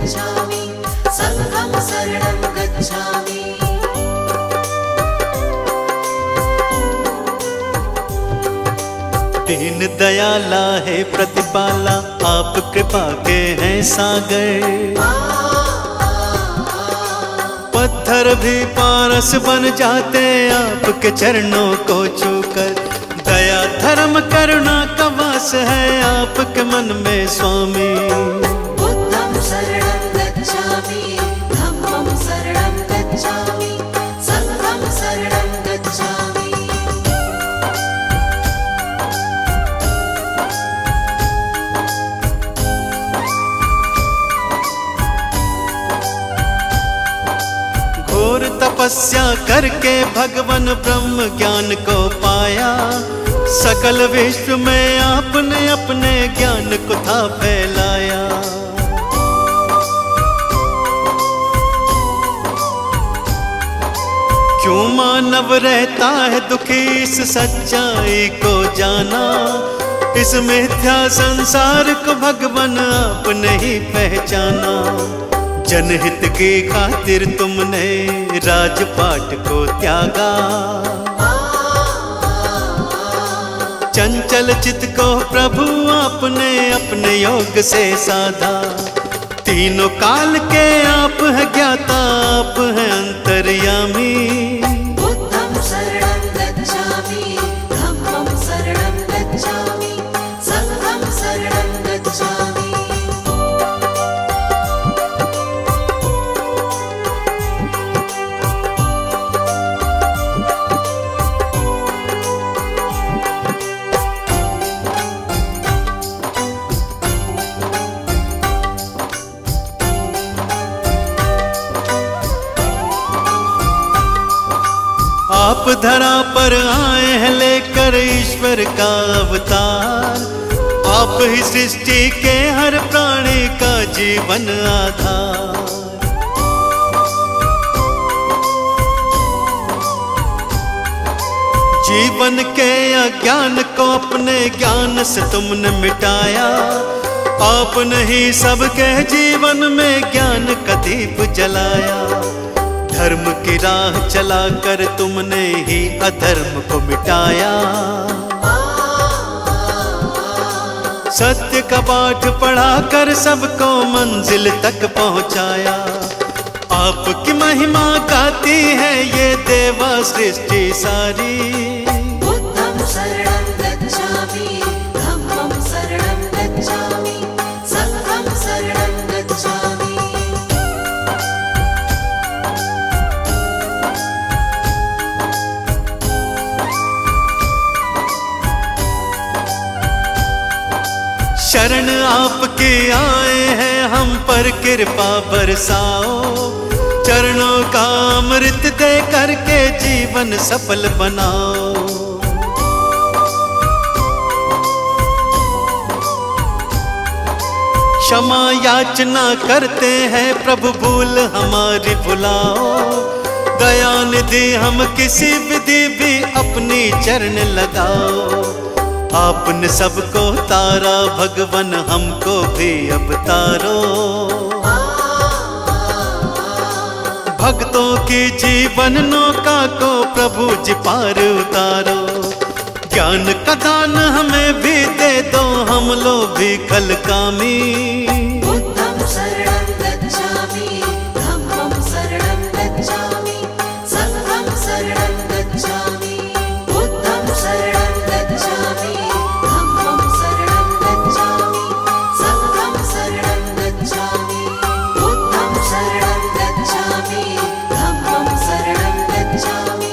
गच्छामि, संघं शरणं गच्छामि। दीन दयाला है प्रतिपाला, आप कृपा के हैं सागर। पत्थर भी पारस बन जाते आपके चरणों को छूकर। दया धर्म करुणा का वास है आपके मन में स्वामी। बुद्धं शरणं गच्छामि, धम्मं शरणं गच्छामि, संघं शरणं गच्छामि। घोर तपस्या करके भगवान ब्रह्म ज्ञान को पाया। सकल विश्व में आपने अपने ज्ञान को था फैलाया। क्यों मानव रहता है दुखी इस सच्चाई को जाना। इस मिथ्या संसार को भगवान आपने ही पहचाना। जनहित की खातिर तुमने राजपाट को त्यागा। चंचल चित्त को प्रभु आपने अपने योग से साधा। तीनों काल के आप है ज्ञाता, आप है अंतर्यामी। बुद्धं शरणं गच्छामि, धम्मं शरणं गच्छामि, संघं शरणं गच्छामि। आप धरा पर आए हैं लेकर ईश्वर का अवतार। आप ही सृष्टि के हर प्राणी का जीवन आधार। जीवन के अज्ञान को अपने ज्ञान से तुमने मिटाया। आपने ही सबके जीवन में ज्ञान का दीप जलाया। धर्म की राह चलाकर तुमने ही अधर्म को मिटाया। सत्य का पाठ पढ़ाकर सबको मंजिल तक पहुंचाया। आपकी महिमा गाती है ये देवा सृष्टि सारी। बुद्धं शरणं गच्छामि, धम्मं शरणं गच्छामि, संघं शरणं गच्छामि। शरण आपके आए हैं हम पर कृपा बरसाओ। चरणों का अमृत दे करके जीवन सफल बनाओ। क्षमा याचना करते हैं प्रभु भूल हमारी भुलाओ। दया निधि हम किसी विधि भी अपनी चरण लगाओ। आपने सबको तारा भगवान हमको भी अब तारो। भक्तों की जीवन नौका को प्रभु जी पार उतारो। ज्ञान का दान हमें भी दे दो, हम लोग भी कल कामी। बुद्धं शरणं गच्छामि, धम्मं शरणं गच्छामि, संघं शरणं गच्छामि। बुद्धं शरणं गच्छामि, धम्मं शरणं गच्छामि, संघं शरणं गच्छामि। बुद्धं शरणं गच्छामि, धम्मं शरणं गच्छामि,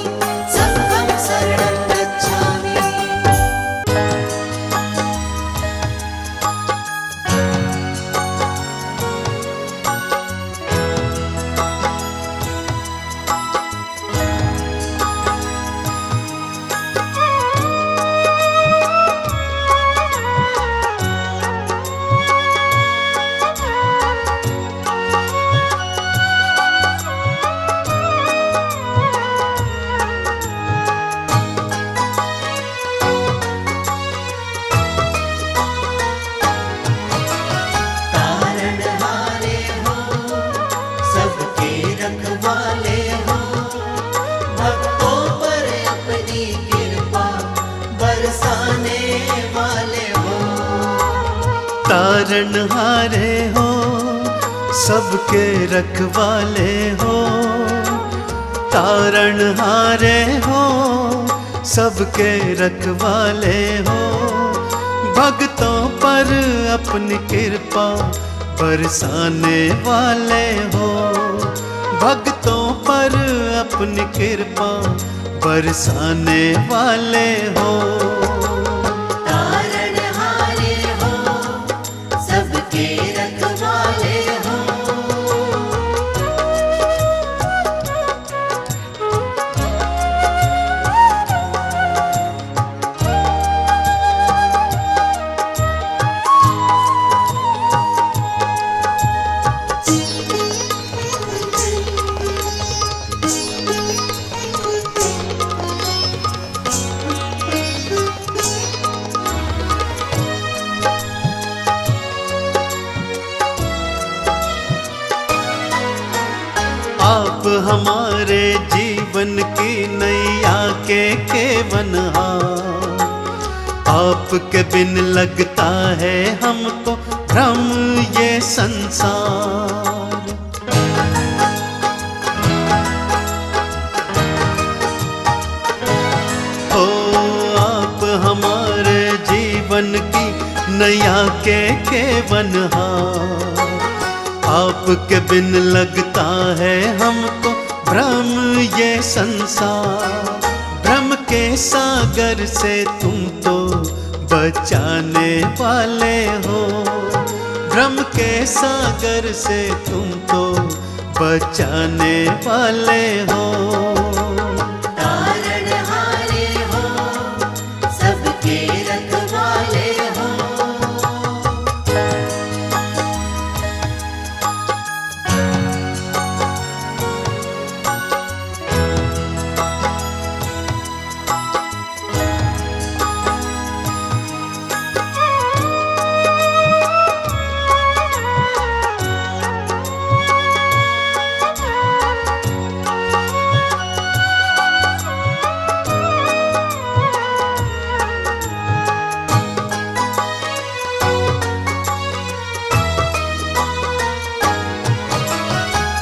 संघं शरणं गच्छामि। तारणहारे हो, सबके रखवाले हो। तारणहारे हो, सबके रखवाले हो। भक्तों पर अपनी कृपा बरसाने वाले हो। भक्तों पर अपनी कृपा बरसाने वाले हो। तारणहारे हो, सबके रखवाले हो। आप हमारे जीवन की नैया के केवनहार। आपके बिन लगता है हमको भ्रम ये संसार। ओ आप हमारे जीवन की नैया के केवनहार। आपके बिन लगता है हमको भ्रम ये संसार। भ्रम के सागर से तुम तो बचाने वाले हो। भ्रम के सागर से तुम तो बचाने वाले हो। तारणहारे हो, सबके रखवाले हो।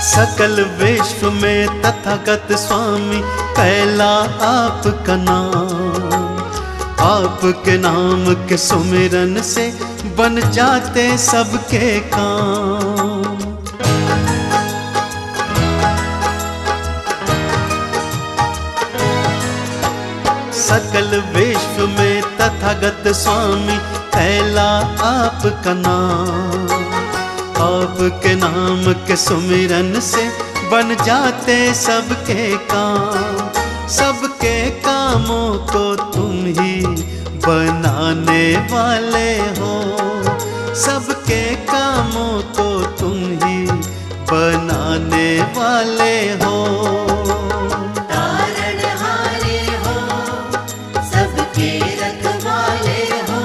सकल विश्व में तथागत स्वामी पहला आपका नाम। आपके नाम के सुमिरन से बन जाते सबके काम। सकल विश्व में तथागत स्वामी पहला आपका नाम। आपके नाम के सुमिरन से बन जाते सबके काम। सबके कामों को तुम ही बनाने वाले हो। सबके कामों को तुम ही बनाने वाले हो। तारणहारे हो, सबके रखवाले हो।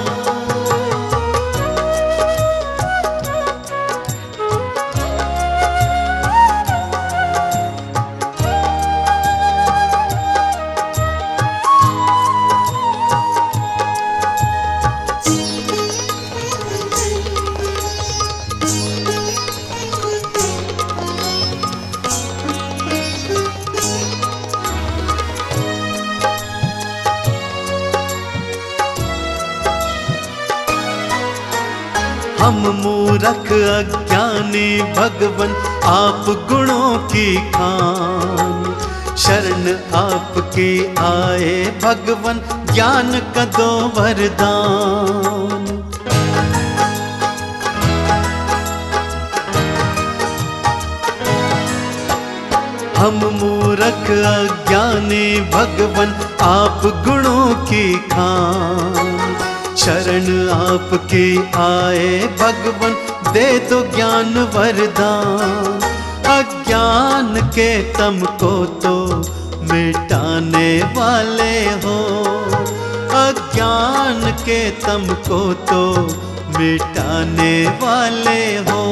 हम मूरख अज्ञानी भगवन आप गुणों की खान। शरण आपकी आए भगवन ज्ञान का दो वरदान। हम मूरख अज्ञानी भगवन आप गुणों की खान। शरण आपकी आए भगवन दे दो ज्ञान वरदान। अज्ञान के तम को तो मिटाने वाले हो। अज्ञान के तम को तो मिटाने वाले हो।